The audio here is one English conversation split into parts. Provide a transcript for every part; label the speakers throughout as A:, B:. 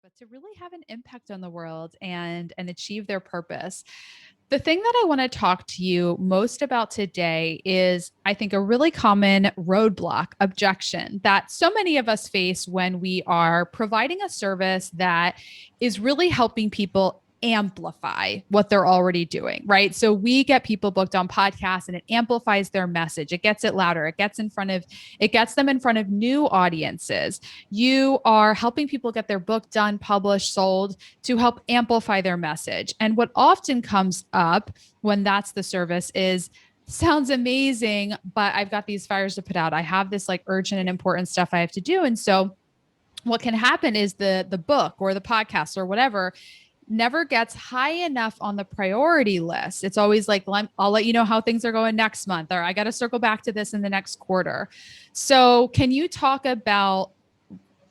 A: but to really have an impact on the world and achieve their purpose. The thing that I want to talk to you most about today is, I think, a really common roadblock objection that so many of us face when we are providing a service that is really helping people amplify what they're already doing, right? So we get people booked on podcasts and it amplifies their message. It gets it louder. It gets them in front of new audiences. You are helping people get their book done, published, sold to help amplify their message. And what often comes up when that's the service is, sounds amazing, but I've got these fires to put out. I have this like urgent and important stuff I have to do. And so what can happen is the book or the podcast or whatever never gets high enough on the priority list. It's always like, I'll let you know how things are going next month, or I got to circle back to this in the next quarter. So can you talk about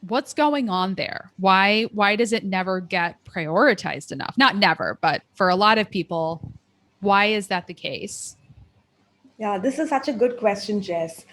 A: what's going on there? Why does it never get prioritized enough? Not never, but for a lot of people, why is that the case?
B: Yeah, this is such a good question, Jess.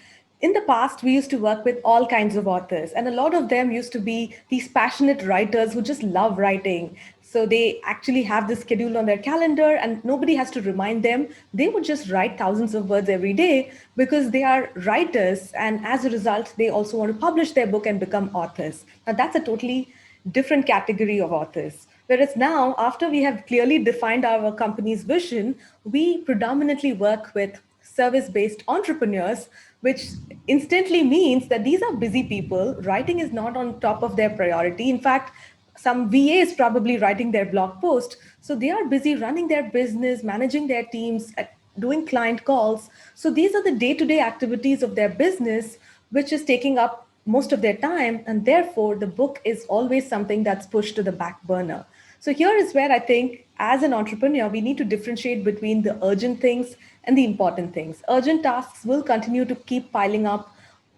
B: In the past, we used to work with all kinds of authors, and a lot of them used to be these passionate writers who just love writing. So they actually have this schedule on their calendar, and nobody has to remind them. They would just write thousands of words every day because they are writers, and as a result, they also want to publish their book and become authors. Now, that's a totally different category of authors. Whereas now, after we have clearly defined our company's vision, we predominantly work with service-based entrepreneurs, which instantly means that these are busy people. Writing is not on top of their priority. In fact, some VA is probably writing their blog post. So they are busy running their business, managing their teams, doing client calls. So these are the day-to-day activities of their business, which is taking up most of their time. And therefore, the book is always something that's pushed to the back burner. So here is where I think as an entrepreneur, we need to differentiate between the urgent things and the important things. Urgent tasks will continue to keep piling up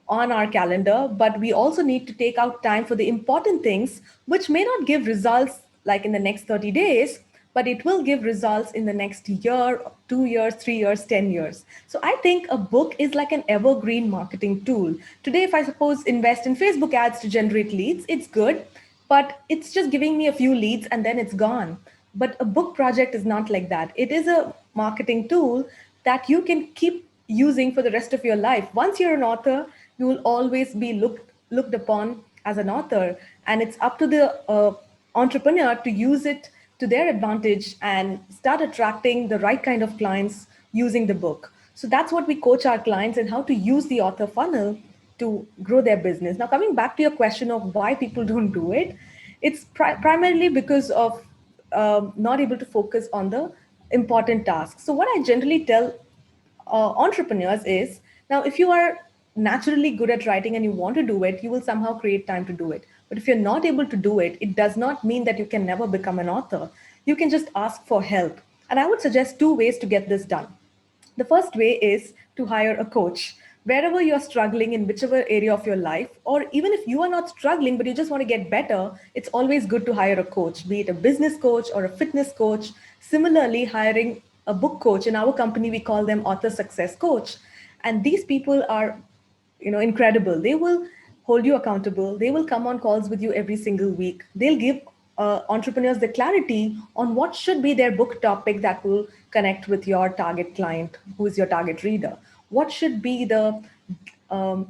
B: on our calendar, but we also need to take out time for the important things, which may not give results like in the next 30 days, but it will give results in the next year, 2 years, 3 years, 10 years. So I think a book is like an evergreen marketing tool. Today, if I suppose invest in Facebook ads to generate leads, it's good, but it's just giving me a few leads and then it's gone. But a book project is not like that. It is a marketing tool that you can keep using for the rest of your life. Once you're an author, you will always be looked upon as an author. And it's up to the entrepreneur to use it to their advantage and start attracting the right kind of clients using the book. So that's what we coach our clients and how to use the author funnel to grow their business. Now, coming back to your question of why people don't do it, it's primarily because of not able to focus on the important tasks. So what I generally tell entrepreneurs is, now if you are naturally good at writing and you want to do it, you will somehow create time to do it. But if you're not able to do it, it does not mean that you can never become an author. You can just ask for help. And I would suggest two ways to get this done. The first way is to hire a coach. Wherever you're struggling in whichever area of your life, or even if you are not struggling but you just want to get better, it's always good to hire a coach, be it a business coach or a fitness coach. Similarly, hiring a book coach. In our company, we call them author success coach. And these people are, incredible. They will hold you accountable. They will come on calls with you every single week. They'll give entrepreneurs the clarity on what should be their book topic that will connect with your target client, who is your target reader. What should be the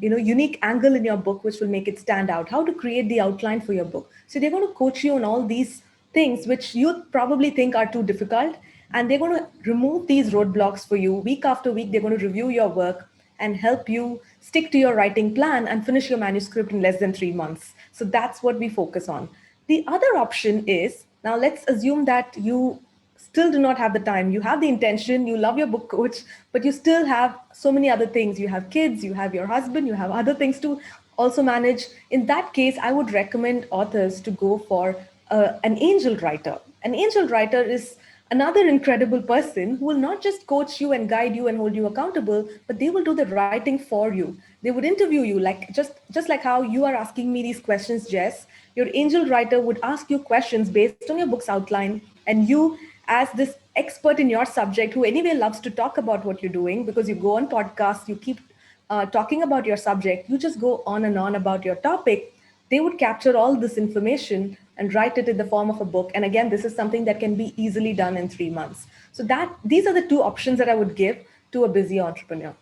B: unique angle in your book which will make it stand out? How to create the outline for your book. So they're going to coach you on all these things which you probably think are too difficult, and they're going to remove these roadblocks for you. Week after week, they're going to review your work and help you stick to your writing plan and finish your manuscript in less than 3 months. So that's what we focus on. The other option is, now let's assume that you still do not have the time. You have the intention, you love your book coach, but you still have so many other things. You have kids, you have your husband, you have other things to also manage. In that case, I would recommend authors to go for an angel writer. An angel writer is another incredible person who will not just coach you and guide you and hold you accountable, but they will do the writing for you. They would interview you, like just like how you are asking me these questions, Jess. Your angel writer would ask you questions based on your book's outline, and you, as this expert in your subject, who anyway loves to talk about what you're doing because you go on podcasts, you keep talking about your subject, you just go on and on about your topic. They would capture all this information and write it in the form of a book. And again, this is something that can be easily done in 3 months. So that these are the two options that I would give to a busy entrepreneur.